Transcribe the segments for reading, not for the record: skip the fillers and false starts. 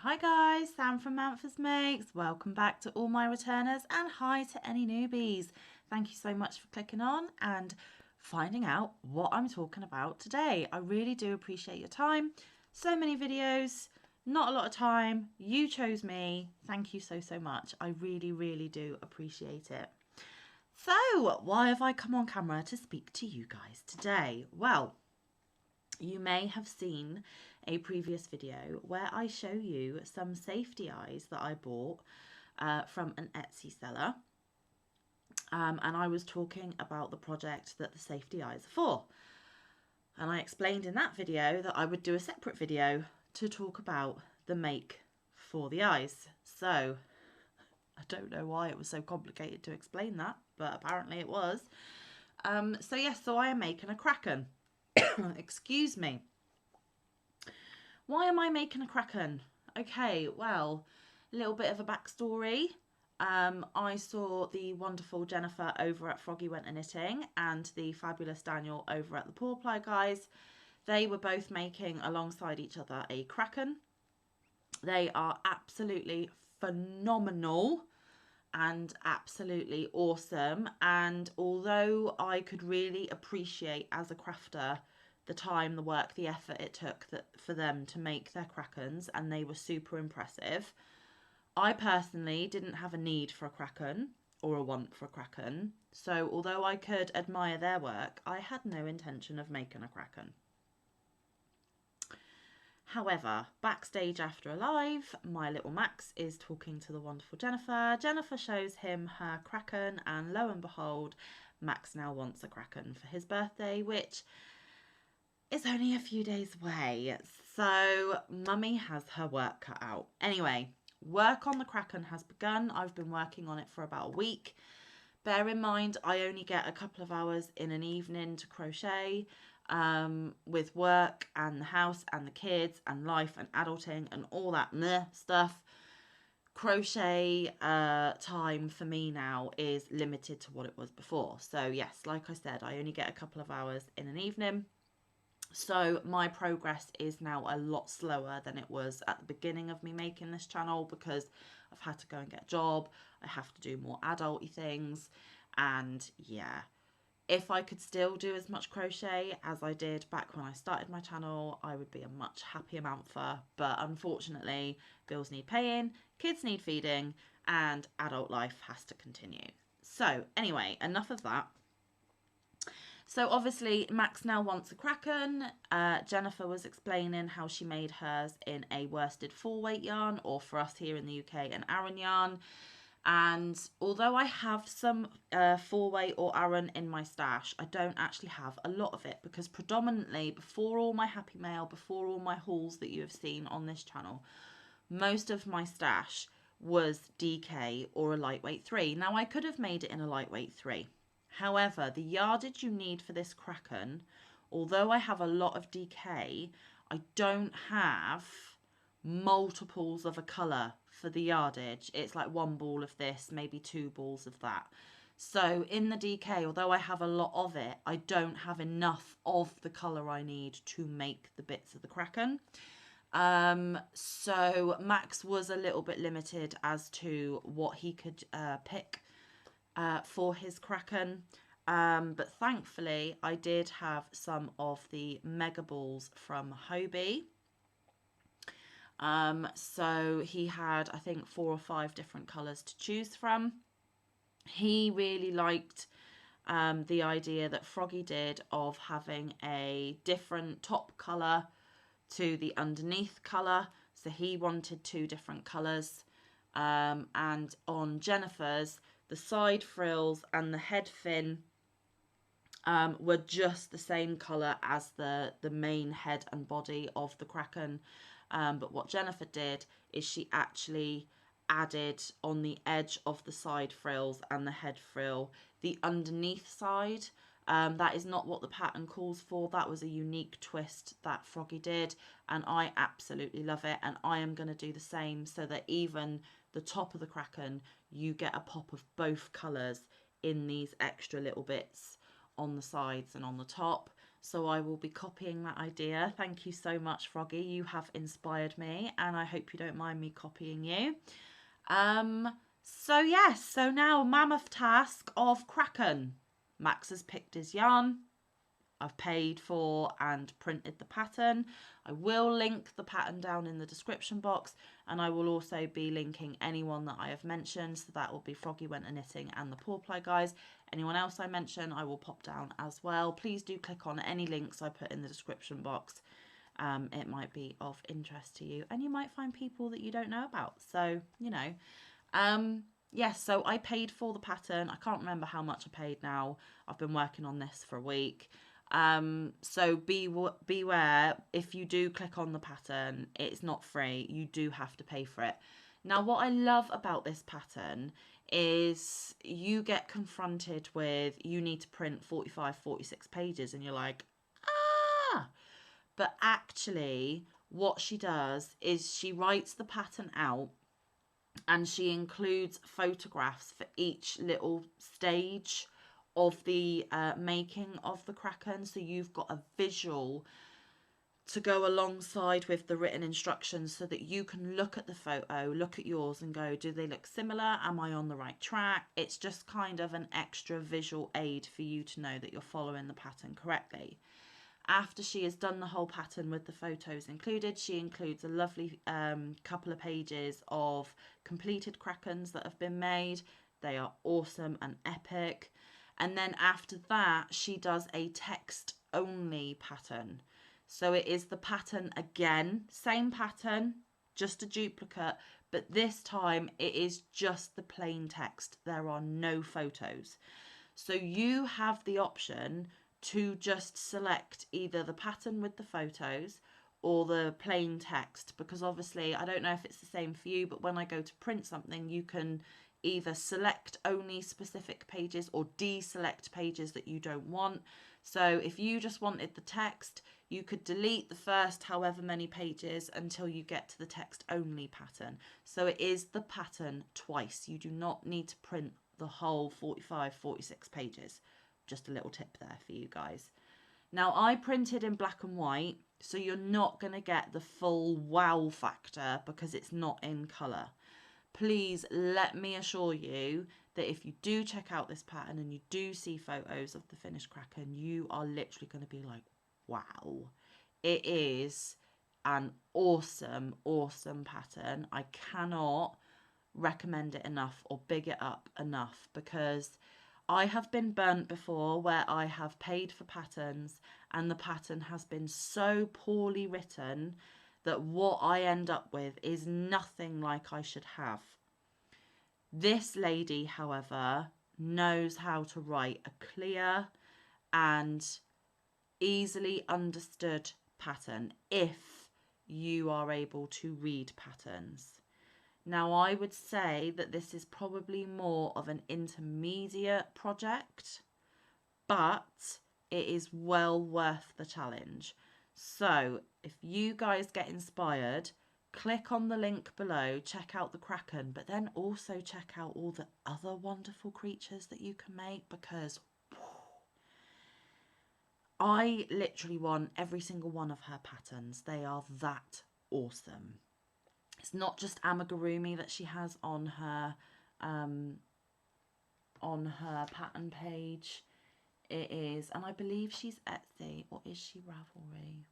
Hi guys, Sam from Manfa's Makes. Welcome back to all my returners and hi to any newbies. Thank you so much for clicking on and finding out what I'm talking about today. I really do appreciate your time. So many videos, not a lot of time. You chose me. Thank you so much. I really do appreciate it. So, why have I come on camera to speak to you guys today? Well, you may have seen a previous video where I show you some safety eyes that I bought from an Etsy seller. And I was talking about the project that the safety eyes are for. And I explained in that video that I would do a separate video to talk about the make for the eyes. So I don't know why it was so complicated to explain that, but apparently it was. So I am making a kraken. Excuse me. Why am I making a kraken? Okay, well, a little bit of a backstory. I saw the wonderful Jennifer over at Froggy Went A Knitting and the fabulous Daniel over at the Paw Ply Guys. They were both making alongside each other a kraken. They are absolutely phenomenal and absolutely awesome. And although I could really appreciate as a crafter the time, the work, the effort it took for them to make their krakens, and they were super impressive, I personally didn't have a need for a kraken or a want for a kraken. So although I could admire their work, I had no intention of making a kraken. However, backstage after a live, my little Max is talking to the wonderful Jennifer. Jennifer shows him her kraken, and lo and behold, Max now wants a kraken for his birthday, which is only a few days away. So Mummy has her work cut out. Anyway, work on the kraken has begun. I've been working on it for about a week. Bear in mind, I only get a couple of hours in an evening to crochet. With work and the house and the kids and life and adulting and all that meh stuff, crochet time for me now is limited to what it was before. So yes, like I said, I only get a couple of hours in an evening. So my progress is now a lot slower than it was at the beginning of me making this channel, because I've had to go and get a job. I have to do more adulty things, and yeah. If I could still do as much crochet as I did back when I started my channel, I would be a much happier Manfa. But unfortunately, bills need paying, kids need feeding, and adult life has to continue. So anyway, enough of that. So obviously Max now wants a kraken. Jennifer was explaining how she made hers in a worsted full weight yarn, or for us here in the UK, an Aran yarn. And although I have some 4-way or Aran in my stash, I don't actually have a lot of it, because predominantly before all my Happy Mail, before all my hauls that you have seen on this channel, most of my stash was DK or a lightweight 3. Now I could have made it in a lightweight 3. However, the yardage you need for this kraken, although I have a lot of DK, I don't have multiples of a colour for the yardage. It's like one ball of this, maybe 2 balls of that. So in the DK, although I have a lot of it, I don't have enough of the colour I need to make the bits of the kraken. So Max was a little bit limited as to what he could pick for his kraken. But thankfully I did have some of the mega balls from Hobie. So he had, I think, 4 or 5 different colours to choose from. He really liked the idea that Froggy did of having a different top colour to the underneath colour. So he wanted 2 different colours. And on Jennifer's, the side frills and the head fin were just the same colour as the main head and body of the kraken. But what Jennifer did is she actually added on the edge of the side frills and the head frill the underneath side. That is not what the pattern calls for. That was a unique twist that Froggy did, and I absolutely love it. And I am going to do the same, so that even the top of the kraken, you get a pop of both colours in these extra little bits on the sides and on the top. So I will be copying that idea. Thank you so much, Froggy. You have inspired me, and I hope you don't mind me copying you. So yes, so now mammoth task of Kraken. Max has picked his yarn. I've paid for and printed the pattern. I will link the pattern down in the description box, and I will also be linking anyone that I have mentioned. So that will be Froggy Went a Knitting and the Paw Ply Guys. Anyone else I mention, I will pop down as well. Please do click on any links I put in the description box. It might be of interest to you, and you might find people that you don't know about. So, you know, yes, so I paid for the pattern. I can't remember how much I paid now. I've been working on this for a week. So beware, if you do click on the pattern, it's not free. You do have to pay for it. Now, what I love about this pattern is you get confronted with, you need to print 45, 46 pages, and you're like, ah! But actually, what she does is she writes the pattern out, and she includes photographs for each little stage of the making of the Kraken. So you've got a visual to go alongside with the written instructions, so that you can look at the photo, look at yours and go, do they look similar? Am I on the right track? It's just kind of an extra visual aid for you to know that you're following the pattern correctly. After she has done the whole pattern with the photos included, she includes a lovely couple of pages of completed Krakens that have been made. They are awesome and epic. And then after that, she does a text only pattern. So it is the pattern again, same pattern, just a duplicate, but this time it is just the plain text. There are no photos. So you have the option to just select either the pattern with the photos or the plain text, because obviously I don't know if it's the same for you, but when I go to print something, you can either select only specific pages or deselect pages that you don't want. So if you just wanted the text, you could delete the first however many pages until you get to the text only pattern. So it is the pattern twice. You do not need to print the whole 45, 46 pages. Just a little tip there for you guys. Now, I printed in black and white, so you're not going to get the full wow factor because it's not in colour. Please let me assure you that if you do check out this pattern and you do see photos of the finished Kraken, you are literally going to be like, wow. It is an awesome, awesome pattern. I cannot recommend it enough or big it up enough, because I have been burnt before where I have paid for patterns and the pattern has been so poorly written that what I end up with is nothing like I should have. This lady, however, knows how to write a clear and easily understood pattern if you are able to read patterns. Now, I would say that this is probably more of an intermediate project, but it is well worth the challenge. So if you guys get inspired, click on the link below, check out the Kraken, but then also check out all the other wonderful creatures that you can make, because I literally want every single one of her patterns. They are that awesome. It's not just amigurumi that she has on her pattern page. It is, and I believe she's Etsy, or is she Ravelry?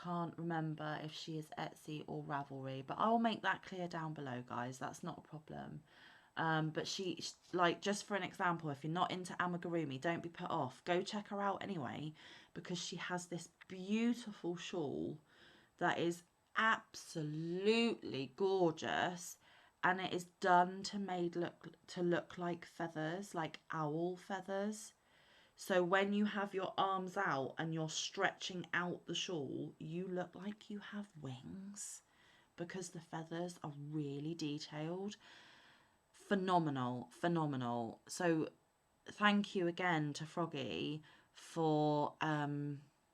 Can't remember if she is Etsy or Ravelry, but I'll make that clear down below, guys. That's not a problem. But she, like, just for an example, if you're not into amigurumi, don't be put off. Go check her out anyway, because she has this beautiful shawl that is absolutely gorgeous, and it is done to look like feathers, like owl feathers. So when you have your arms out and you're stretching out the shawl, you look like you have wings, because the feathers are really detailed. Phenomenal, phenomenal. So thank you again to Froggy for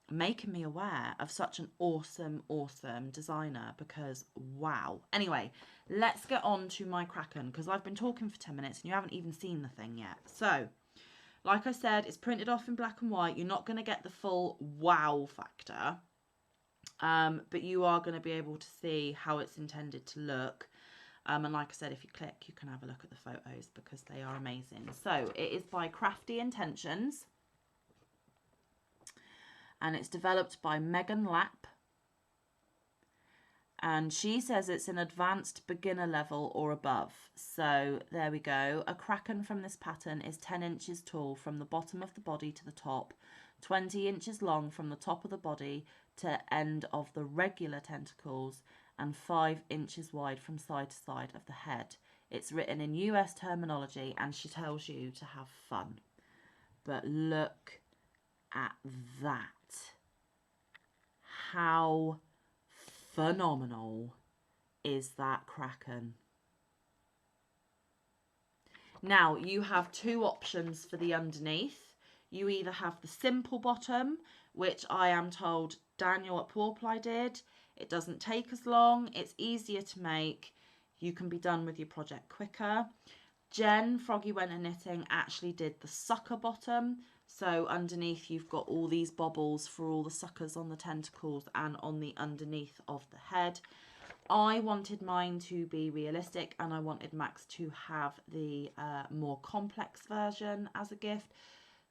making me aware of such an awesome, awesome designer, because wow. Anyway, let's get on to my Kraken, because I've been talking for 10 minutes and you haven't even seen the thing yet. So, Like I said, it's printed off in black and white. You're not going to get the full wow factor, but you are going to be able to see how it's intended to look. And like I said, if you click, you can have a look at the photos because they are amazing. So it is by Crafty Intentions, and it's developed by Megan Lapp. And she says it's an advanced beginner level or above. So there we go. A kraken from this pattern is 10 inches tall from the bottom of the body to the top, 20 inches long from the top of the body to end of the regular tentacles, and 5 inches wide from side to side of the head. It's written in US terminology, and she tells you to have fun. But look at that. How phenomenal is that kraken? Now you have two options for the underneath. You either have the simple bottom, which I am told Daniel at Paw Ply did. It doesn't take as long, it's easier to make, you can be done with your project quicker. Jen, Froggy Went a Knitting, actually did the sucker bottom. So underneath you've got all these bobbles for all the suckers on the tentacles and on the underneath of the head. I wanted mine to be realistic, and I wanted Max to have the more complex version as a gift.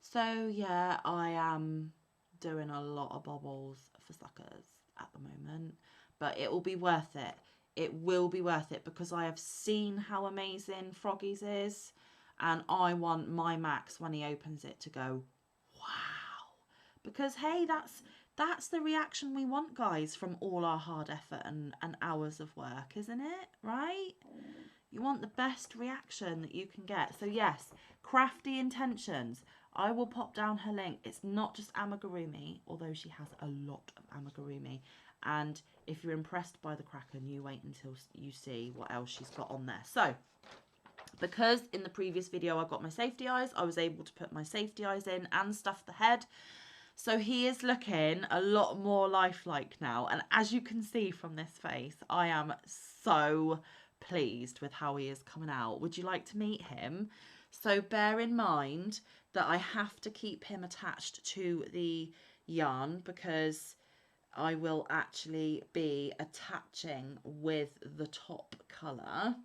So yeah, I am doing a lot of bobbles for suckers at the moment, but it will be worth it. It will be worth it because I have seen how amazing Froggy's is, and I want my Max when he opens it to go, wow. Because hey, that's the reaction we want, guys, from all our hard effort and hours of work, isn't it? Right? You want the best reaction that you can get. So yes, Crafty Intentions. I will pop down her link. It's not just amigurumi, although she has a lot of amigurumi. And if you're impressed by the kraken, you wait until you see what else she's got on there. So, because in the previous video I got my safety eyes, I was able to put my safety eyes in and stuff the head. So he is looking a lot more lifelike now. And as you can see from this face, I am so pleased with how he is coming out. Would you like to meet him? So bear in mind that I have to keep him attached to the yarn because I will actually be attaching with the top colour.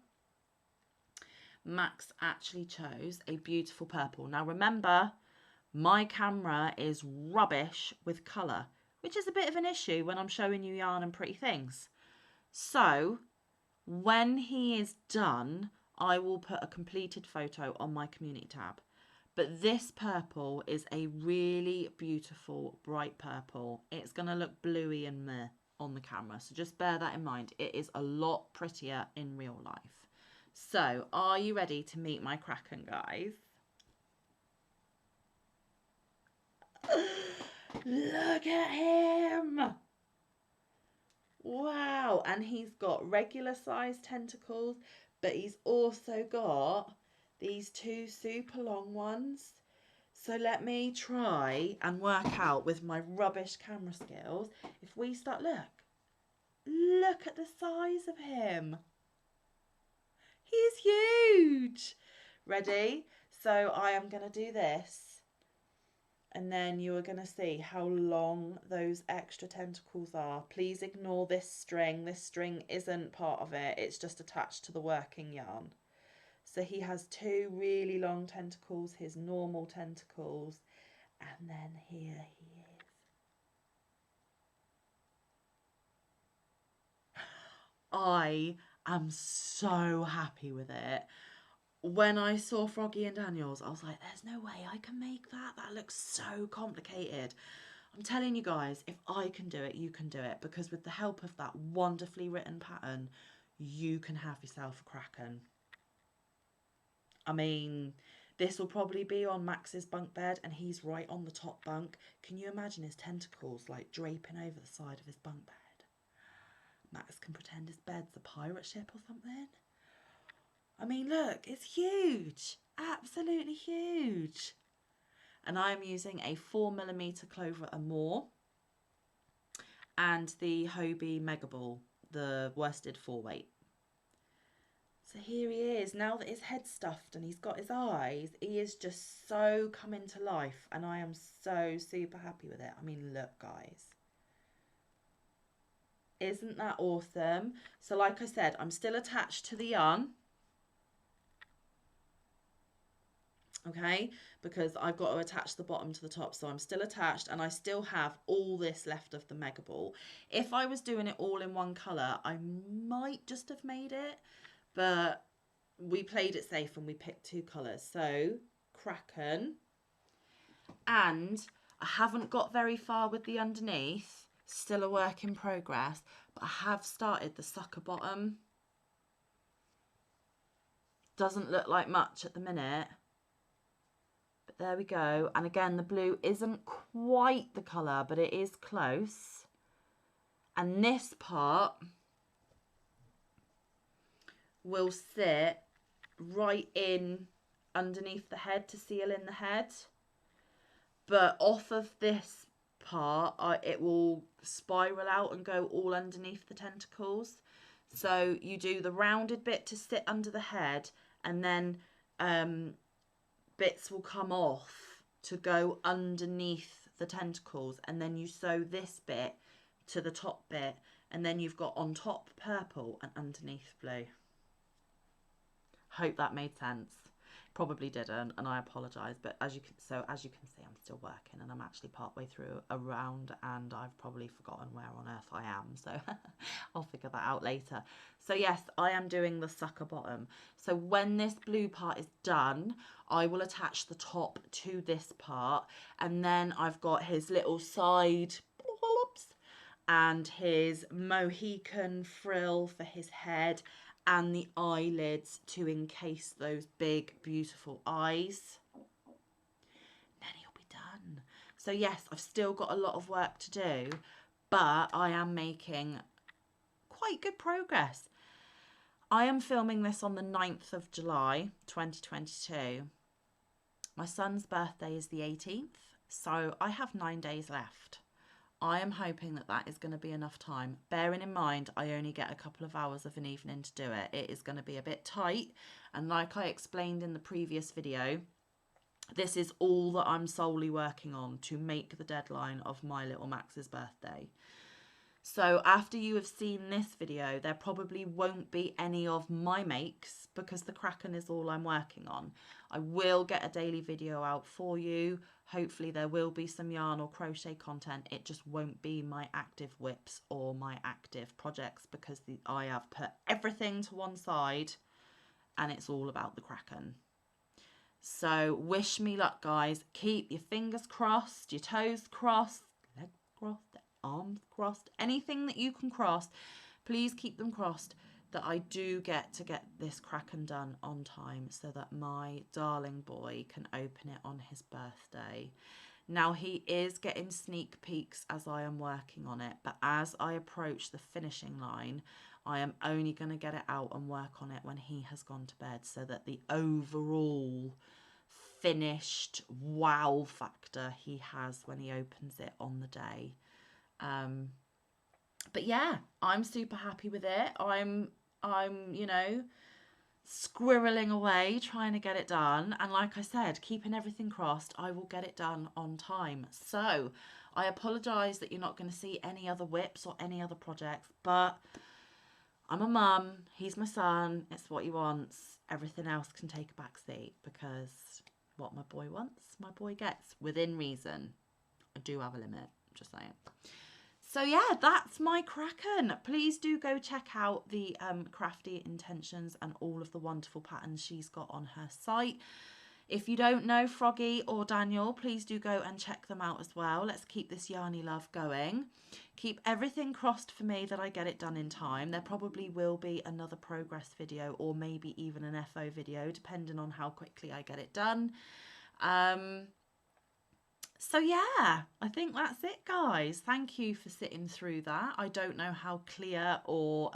Max actually chose a beautiful purple. Now remember, my camera is rubbish with colour, which is a bit of an issue when I'm showing you yarn and pretty things. So when he is done, I will put a completed photo on my community tab. But this purple is a really beautiful bright purple. It's going to look bluey and meh on the camera, so just bear that in mind. It is a lot prettier in real life. So are you ready to meet my kraken, guys? Look at him! Wow, and he's got regular sized tentacles, but he's also got these two super long ones. So let me try and work out with my rubbish camera skills. If we start, look at the size of him. He's huge. Ready? So I am going to do this. And then you are going to see how long those extra tentacles are. Please ignore this string. This string isn't part of it. It's just attached to the working yarn. So he has two really long tentacles, his normal tentacles, and then here he is. I am so happy with it. When I saw Froggy and Daniel's, I was like, there's no way I can make that. That looks so complicated. I'm telling you guys, if I can do it, you can do it. Because with the help of that wonderfully written pattern, you can have yourself a kraken. I mean, this will probably be on Max's bunk bed and he's right on the top bunk. Can you imagine his tentacles like draping over the side of his bunk bed? Max can pretend his bed's a pirate ship or something. I mean, look, it's huge. Absolutely huge. And I'm using a 4mm Clover and more and the Hobie Mega Ball, the worsted 4-weight. So here he is, now that his head's stuffed and he's got his eyes, he is just so coming to life, and I am so super happy with it. I mean, look guys. Isn't that awesome? So like I said, I'm still attached to the yarn. Okay, because I've got to attach the bottom to the top, so I'm still attached, and I still have all this left of the mega ball. If I was doing it all in one colour, I might just have made it, but we played it safe and we picked two colours. So Kraken, and I haven't got very far with the underneath, still a work in progress, but I have started the sucker bottom. Doesn't look like much at the minute, but there we go. And again, the blue isn't quite the colour, but it is close. And this part will sit right in underneath the head to seal in the head. But off of this part, it will spiral out and go all underneath the tentacles. So you do the rounded bit to sit under the head, and then bits will come off to go underneath the tentacles, and then you sew this bit to the top bit, and then you've got on top purple and underneath blue. Hope that made sense. Probably didn't, and I apologise, but as you can see, I'm still working, and I'm actually partway through a round, and I've probably forgotten where on earth I am, so I'll figure that out later. So yes, I am doing the sucker bottom. So when this blue part is done, I will attach the top to this part, and then I've got his little side wallops and his Mohican frill for his head, and the eyelids to encase those big, beautiful eyes. Then he'll be done. So yes, I've still got a lot of work to do, but I am making quite good progress. I am filming this on the 9th of July, 2022. My son's birthday is the 18th, so I have 9 days left. I am hoping that that is going to be enough time. Bearing in mind, I only get a couple of hours of an evening to do it. It is going to be a bit tight. And like I explained in the previous video, this is all that I'm solely working on to make the deadline of my little Max's birthday. So after you have seen this video, there probably won't be any of my makes because the Kraken is all I'm working on. I will get a daily video out for you. Hopefully there will be some yarn or crochet content. It just won't be my active whips or my active projects because I have put everything to one side and it's all about the Kraken. So wish me luck, guys. Keep your fingers crossed, your toes crossed, legs crossed, arms crossed, anything that you can cross, please keep them crossed that I do get this Kraken done on time so that my darling boy can open it on his birthday. Now he is getting sneak peeks as I am working on it, but as I approach the finishing line, I am only going to get it out and work on it when he has gone to bed so that the overall finished wow factor he has when he opens it on the day. But yeah, I'm super happy with it. I'm you know, squirreling away trying to get it done, and like I said, keeping everything crossed, I will get it done on time. So I apologise that you're not going to see any other whips or any other projects, but I'm a mum, he's my son, it's what he wants. Everything else can take a back seat because what my boy wants, my boy gets, within reason. I do have a limit, just saying. So yeah, that's my Kraken. Please do go check out the Crafty intentions and all of the wonderful patterns she's got on her site. If you don't know Froggy or Daniel, please do go and check them out as well. Let's keep this yarny love going. Keep everything crossed for me that I get it done in time. There probably will be another progress video or maybe even an FO video, depending on how quickly I get it done. So yeah, I think that's it, guys. Thank you for sitting through that. I don't know how clear or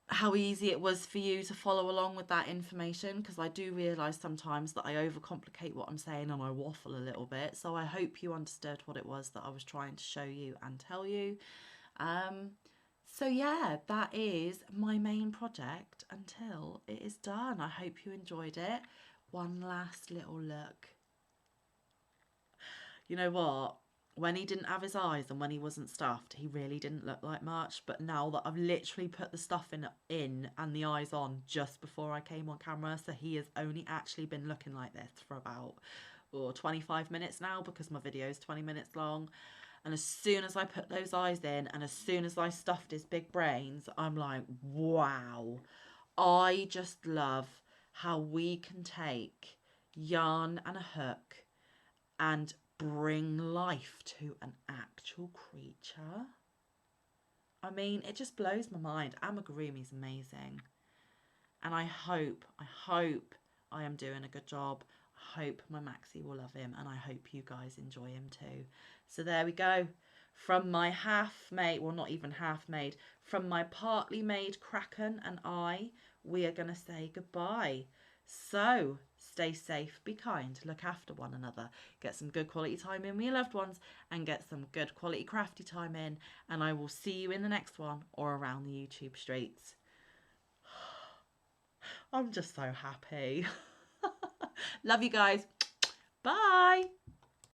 how easy it was for you to follow along with that information, because I do realise sometimes that I overcomplicate what I'm saying and I waffle a little bit. So I hope you understood what it was that I was trying to show you and tell you. So yeah, that is my main project until it is done. I hope you enjoyed it. One last little look. You know what? When he didn't have his eyes and when he wasn't stuffed, he really didn't look like much. But now that I've literally put the stuff in and the eyes on just before I came on camera, so he has only actually been looking like this for about 25 minutes now, because my video is 20 minutes long. And as soon as I put those eyes in and as soon as I stuffed his big brains, I'm like, wow. I just love how we can take yarn and a hook and bring life to an actual creature. I mean, it just blows my mind. Amigurumi's amazing. And I hope I am doing a good job. I hope my Maxie will love him, and I hope you guys enjoy him too. So there we go. From my half-made, well, not even half-made, from my partly made Kraken and I, we are going to say goodbye. So stay safe, be kind, look after one another, get some good quality time in with your loved ones, and get some good quality crafty time in. And I will see you in the next one or around the YouTube streets. I'm just so happy. Love you guys. Bye.